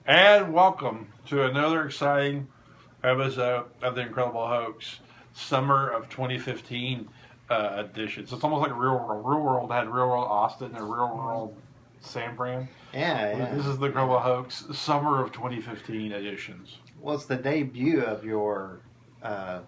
And welcome to another exciting episode of The Incredible Hoax, summer of 2015 edition. So it's almost like a Real World. Real World had Real World Austin and Real World San Fran. Yeah. This is The Incredible Hoax, summer of 2015 editions. Well, it's the debut of your, the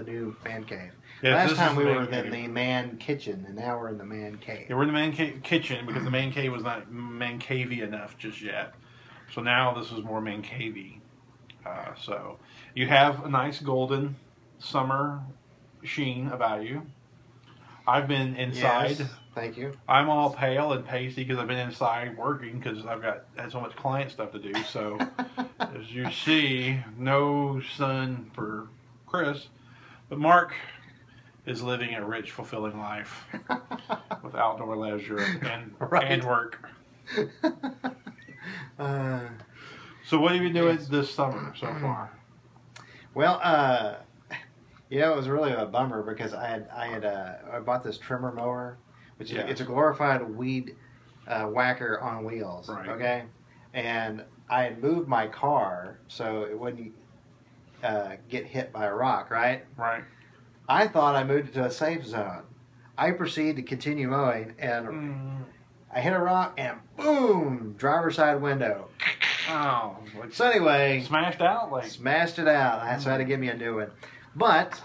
new man cave. Yeah, Last time we were Man Cave. in the man kitchen, and now we're in the man cave. Yeah, we're in the kitchen because the man cave was not man cavey enough just yet. So now this is more man cavey. So you have a nice golden summer sheen about you. I've been inside. Yes, thank you. I'm all pale and pasty because I've been inside working because I've had so much client stuff to do. So as you see, no sun for Chris, but Mark is living a rich, fulfilling life with outdoor leisure and Right. and work. So what have you been doing this summer so far? Well, it was really a bummer because I bought this trimmer mower, which is Yeah. it's a glorified weed whacker on wheels. Right. Okay, and I had moved my car so it wouldn't get hit by a rock. Right. Right. I thought I moved it to a safe zone. I proceeded to continue mowing, and I hit a rock, and boom, driver's side window. Oh, So anyway, smashed out like. smashed it out. So I had to give me a new one. But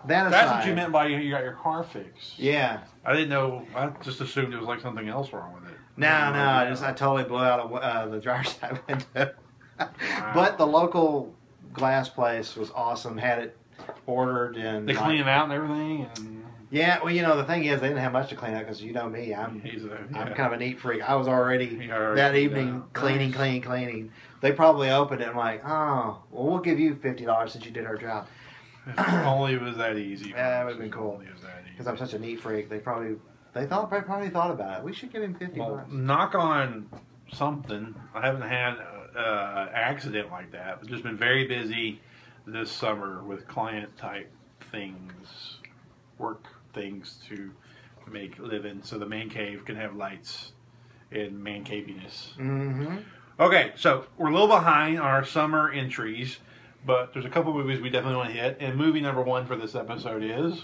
that aside, That's what you meant by you got your car fixed. Yeah. I didn't know. I just assumed it was like something else wrong with it. No, I totally blew out the driver's side window. Wow. But the local glass place was awesome. Had it ordered and They clean it out and everything. And Yeah, well, the thing is, they didn't have much to clean up because you know me, I'm kind of a neat freak. I was already that evening cleaning. They probably opened it and like, oh, well, we'll give you $50 since you did our job. If only it was that easy. Yeah, that would have been If cool. only it was that easy. Because I'm such a neat freak, they probably thought about it. We should give him $50. Well, knock on something. I haven't had an accident like that. I've just been very busy this summer with client type things, work things to make a living so the man cave can have lights and man caviness. Mm-hmm. Okay, so we're a little behind our summer entries, but there's a couple movies we definitely want to hit. And movie number one for this episode is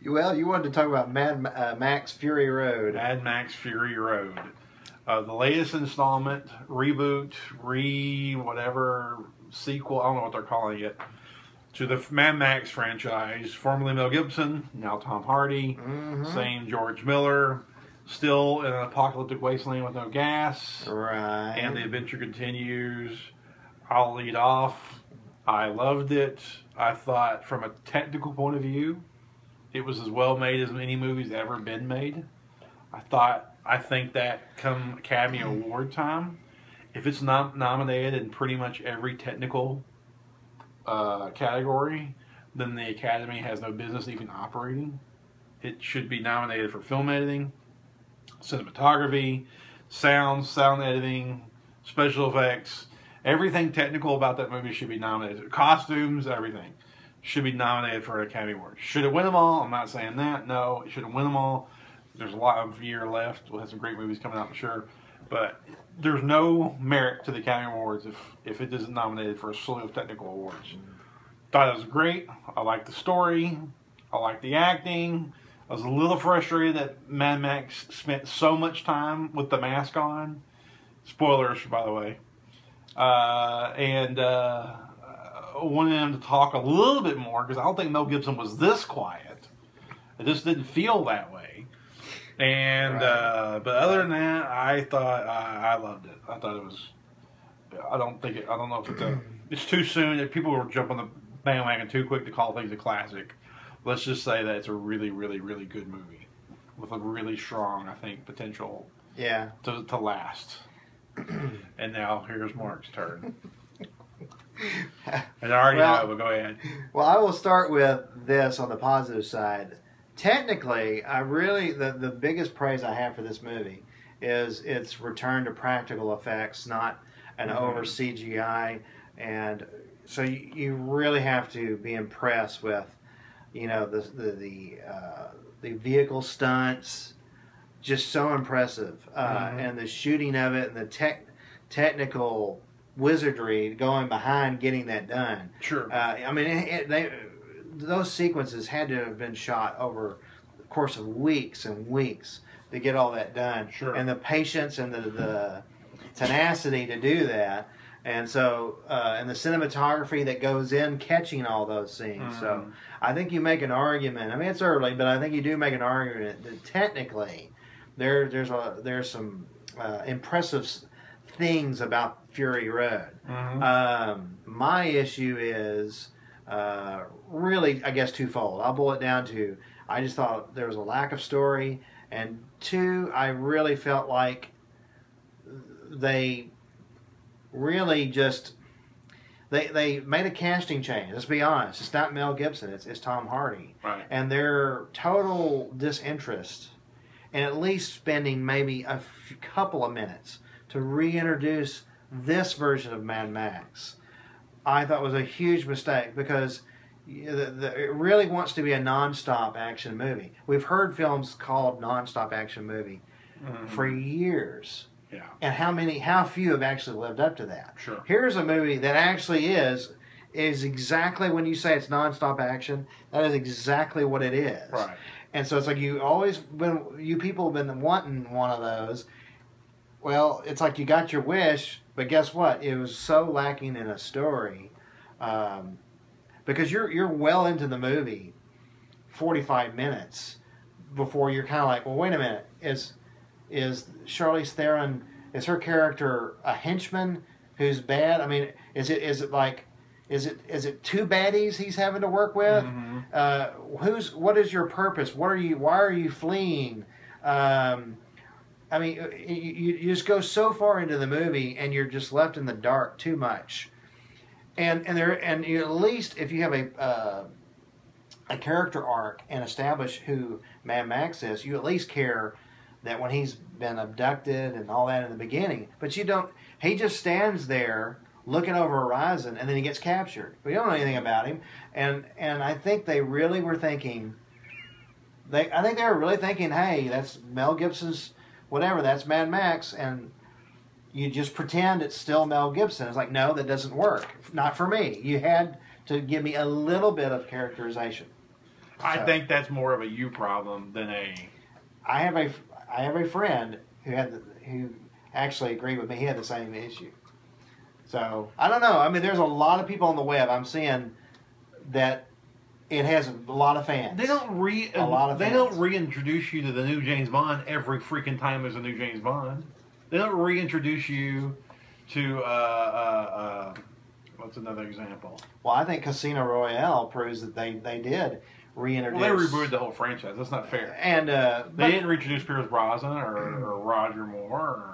Well, you wanted to talk about Mad Max Fury Road. Mad Max Fury Road. The latest installment, reboot, whatever, sequel, I don't know what they're calling it, to the Mad Max franchise. Formerly Mel Gibson, now Tom Hardy. Same George Miller. Still in an apocalyptic wasteland with no gas. Right. And the adventure continues. I'll lead off. I loved it. I thought from a technical point of view, it was as well made as any movie's ever been made. I think that come Academy Award time, if it's not nominated in pretty much every technical category, then the Academy has no business even operating. It should be nominated for film editing, cinematography, sound editing, special effects. Everything technical about that movie should be nominated. Costumes, everything should be nominated for an Academy Award. Should it win them all? I'm not saying that. No, it shouldn't win them all. There's a lot of year left. We'll have some great movies coming out for sure. But there's no merit to the Academy Awards if it isn't nominated for a slew of technical awards. Thought it was great. I liked the story. I liked the acting. I was a little frustrated that Mad Max spent so much time with the mask on. Spoilers, by the way. And wanted him to talk a little bit more because I don't think Mel Gibson was this quiet. It just didn't feel that way. And but other than that, I thought I loved it. I thought it was. I don't know if it's too soon. If people were jumping the bandwagon too quick to call things a classic. Let's just say that it's a really, really, really good movie with a really strong, I think, potential. Yeah. To last. And now here's Mark's turn. And I already know, but go ahead. Well, I will start with this on the positive side. Technically, the biggest praise I have for this movie is its return to practical effects, not an over CGI. And so you really have to be impressed with, the vehicle stunts, just so impressive, and the shooting of it, and the technical wizardry going behind getting that done. Sure. I mean, those sequences had to have been shot over the course of weeks and weeks to get all that done. Sure. And the patience and the tenacity to do that. And so, and the cinematography that goes in catching all those scenes. So, I think you make an argument. I mean, it's early, but I think you do make an argument that technically, there's some impressive things about Fury Road. My issue is really, I guess, twofold. I'll boil it down to: I just thought there was a lack of story, and two, I really felt like they really just they made a casting change. Let's be honest; it's not Mel Gibson; it's Tom Hardy, right? And their total disinterest, and at least spending maybe a couple of minutes to reintroduce this version of Mad Max, I thought was a huge mistake, because it really wants to be a non-stop action movie. We've heard films called non-stop action movie for years. Yeah. And how few have actually lived up to that. Sure. Here's a movie that actually is exactly, when you say it's non-stop action, that is exactly what it is. Right. And so it's like you people have been wanting one of those. Well, it's like you got your wish, but guess what? It was so lacking in a story, because you're well into the movie, 45 minutes before you're kind of like, well, wait a minute, is Charlize Theron, is her character a henchman who's bad? I mean, is it two baddies he's having to work with? What is your purpose? Why are you fleeing? I mean, you just go so far into the movie, and you're just left in the dark too much. And you, at least if you have a character arc and establish who Mad Max is, you at least care that when he's been abducted and all that in the beginning. But you don't. He just stands there looking over a horizon, and then he gets captured. We don't know anything about him. And I think they really were thinking. I think they were really thinking, hey, that's Mel Gibson's. Whatever, that's Mad Max, and you just pretend it's still Mel Gibson. It's like, no, that doesn't work. Not for me. You had to give me a little bit of characterization. I think that's more of a you problem than a. I have a friend who actually agreed with me. He had the same issue. So I don't know. I mean, there's a lot of people on the web I'm seeing that. It has a lot of fans. They don't reintroduce you to the new James Bond every freaking time there's a new James Bond. They don't reintroduce you to what's another example? Well, I think Casino Royale proves that they did reintroduce. Well, they rebooted the whole franchise. That's not fair. And they didn't reintroduce Pierce Brosnan or Roger Moore.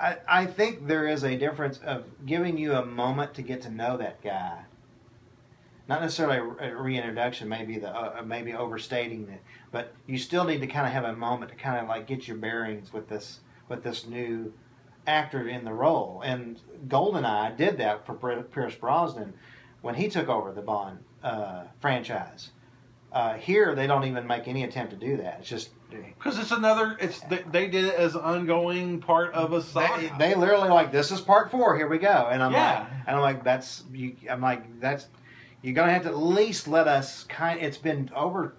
I think there is a difference of giving you a moment to get to know that guy. Not necessarily a reintroduction, maybe overstating it, but you still need to kind of have a moment to kind of like get your bearings with this new actor in the role. And GoldenEye did that for Pierce Brosnan when he took over the Bond franchise. Here, they don't even make any attempt to do that. It's just because they did it as an ongoing part of a saga. They literally like, this is part 4. Here we go. And I'm like, you're going to have to at least let us it's been over.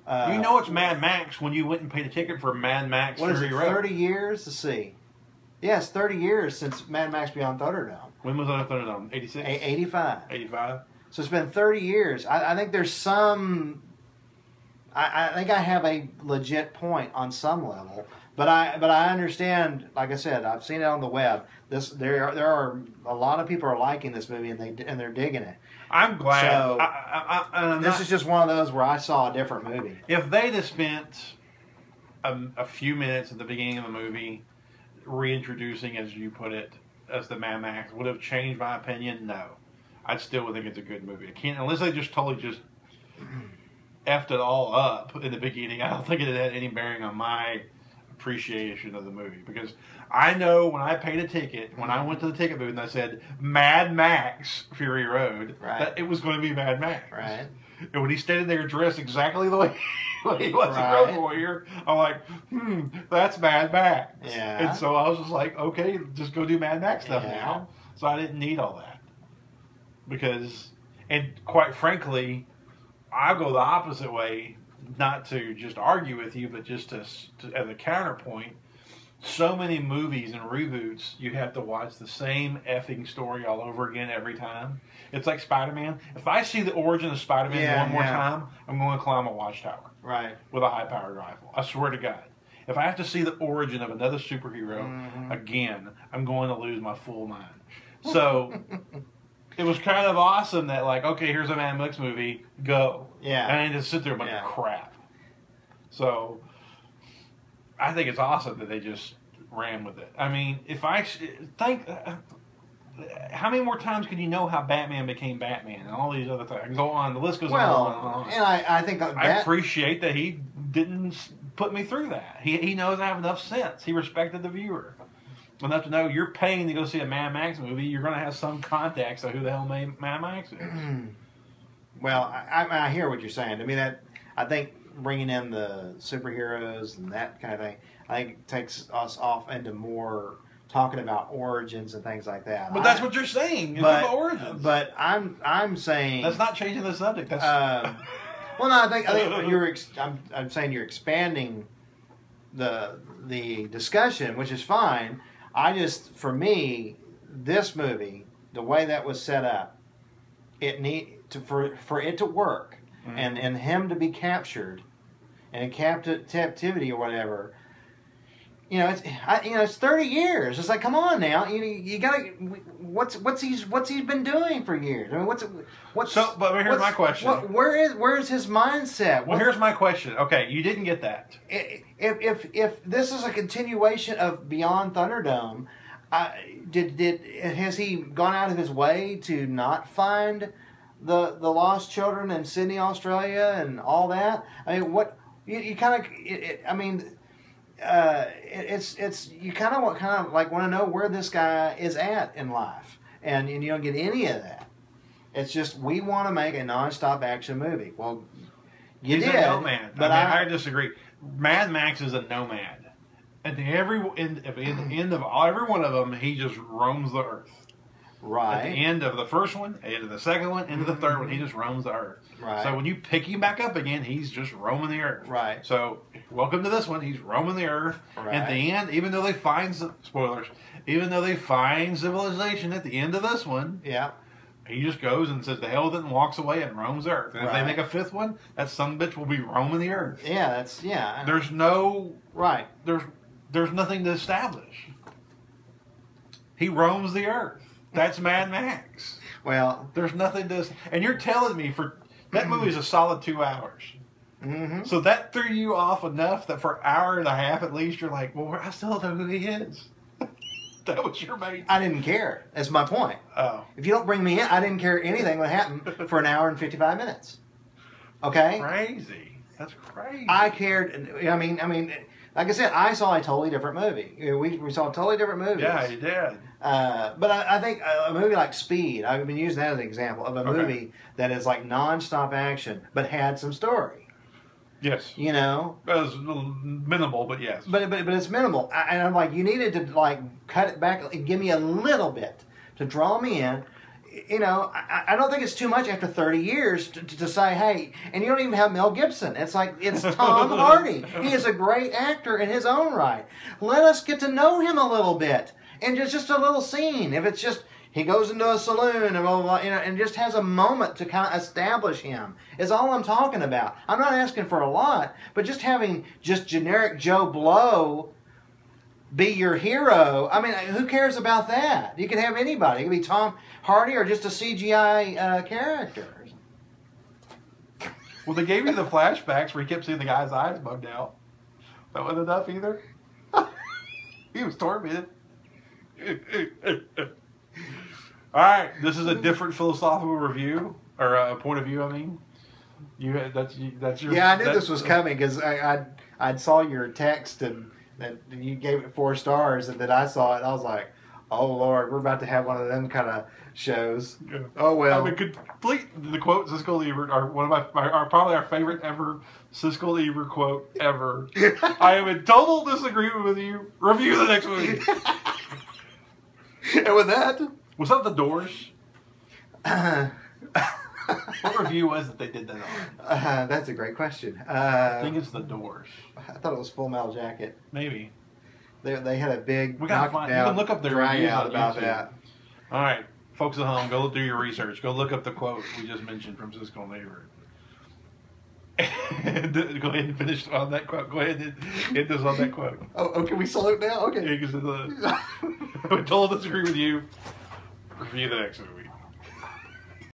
It's Mad Max when you went and paid a ticket for Mad Max. What is it, 30 years? Let's see. Yes, 30 years since Mad Max Beyond Thunderdome. When was that Thunderdome? 86? 85. 85? So it's been 30 years. I think there's some. I think I have a legit point on some level, but I understand. Like I said, I've seen it on the web. There are a lot of people are liking this movie, and they're digging it. I'm glad. So this is just one of those where I saw a different movie. If they'd have spent a few minutes at the beginning of the movie reintroducing, as you put it, as the Mad Max, would have changed my opinion. No, I still would think it's a good movie. I can't unless they just totally effed it all up in the beginning. I don't think it had any bearing on my appreciation of the movie, because I know when I paid a ticket, when I went to the ticket booth and I said Mad Max Fury Road, right, that it was going to be Mad Max. Right. And when he's standing there dressed exactly the way he was in Right. Road Warrior, I'm like, that's Mad Max. Yeah. And so I was just like, okay, just go do Mad Max stuff Yeah. now. So I didn't need all that. Because, and quite frankly, I go the opposite way, not to just argue with you, but just to as a counterpoint. So many movies and reboots, you have to watch the same effing story all over again every time. It's like Spider-Man. If I see the origin of Spider-Man one more time, I'm going to climb a watchtower Right. with a high-powered rifle. I swear to God. If I have to see the origin of another superhero again, I'm going to lose my full mind. So it was kind of awesome that, like, okay, here's a Mad Max movie, go. Yeah. And I didn't just sit there a bunch of crap. So I think it's awesome that they just ran with it. I mean, if I think, how many more times can you know how Batman became Batman and all these other things? I can go on. The list goes on and on. And I think that I appreciate that he didn't put me through that. He knows I have enough sense. He respected the viewer enough to know you're paying to go see a Mad Max movie. You're going to have some context of who the hell Mad Max is. Well, I hear what you're saying. I mean, I think bringing in the superheroes and that kind of thing, I think it takes us off into more talking about origins and things like that. But that's what you're saying. It's the origins. But I'm saying that's not changing the subject. That's well, no, I think I'm saying you're expanding the discussion, which is fine. For me, this movie, the way that was set up, for it to work, and him to be captured, and in captivity or whatever. It's 30 years. It's like, come on now, you gotta. What's he been doing for years? I mean, what's so? But here's my question. Where is his mindset? Well, here's my question. Okay, you didn't get that. If this is a continuation of Beyond Thunderdome, has he gone out of his way to not find the lost children in Sydney, Australia, and all that? I mean, what you kind of? It's you kind of want to know where this guy is at in life, and you don't get any of that. It's just we want to make a nonstop action movie. Well, He's a nomad, but I disagree. Mad Max is a nomad. At the end of every one of them, he just roams the earth. Right. At the end of the first one, end of the second one, end of the third one, he just roams the earth. Right. So when you pick him back up again, he's just roaming the earth. Right. So welcome to this one. He's roaming the earth. Right. At the end, even though they find spoilers, even though they find civilization at the end of this one, yeah, he just goes and says the hell with it and walks away and roams the earth. And if they make a fifth one, that son of a bitch will be roaming the earth. Yeah, There's no right. There's nothing to establish. He roams the earth. That's Mad Max. Well, there's nothing to, and you're telling me that movie's a solid 2 hours. Mm-hmm. So that threw you off enough that for an hour and a half at least you're like, well, I still don't know who he is. That was your mate. I didn't care. That's my point. Oh, if you don't bring me in, I didn't care anything would happen for an hour and 55 minutes. Okay, crazy. That's crazy. I cared. I mean, like I said, I saw a totally different movie. We saw totally different movies. Yeah, you did. But I think a movie like Speed, I've been using that as an example of a movie that is like non-stop action, but had some story. Yes. You know? It was minimal, but yes. But it's minimal. And I'm like, you needed to cut it back and give me a little bit to draw me in. You know, I don't think it's too much after 30 years to say, hey, and you don't even have Mel Gibson. It's like, it's Tom Hardy. He is a great actor in his own right. Let us get to know him a little bit. And just a little scene. If it's just, he goes into a saloon and blah, blah, blah, and just has a moment to kind of establish him is all I'm talking about. I'm not asking for a lot, but just having just generic Joe Blow be your hero. I mean, who cares about that? You can have anybody. It could be Tom Hardy or just a CGI character. Well, they gave you the flashbacks where he kept seeing the guy's eyes bugged out. That wasn't enough either. He was tormented. All right, this is a different philosophical review or point of view. I mean, that's your. Yeah, I knew this was coming because I saw your text and that you gave it 4 stars and then I saw it and I was like, Oh Lord, we're about to have one of them kind of shows. Yeah. Oh well. I mean, complete the quote Siskel and Ebert are one of are probably our favorite ever Siskel and Ebert quote ever. I am in total disagreement with you. Review the next movie. And with that, was that The Doors? What review was it they did that on? that's a great question. I think it's The Doors. I thought it was Full Metal Jacket. Maybe. They had a big We gotta find. You can look up their drag reviews out on about YouTube. that. All right, folks at home, go do your research. Go look up the quote we just mentioned from Siskel and Ebert. Go ahead and finish on that quote. Go ahead and hit this on that quote. Oh, can we salute now? Okay. Yeah, because we totally disagree with you. Review the next movie.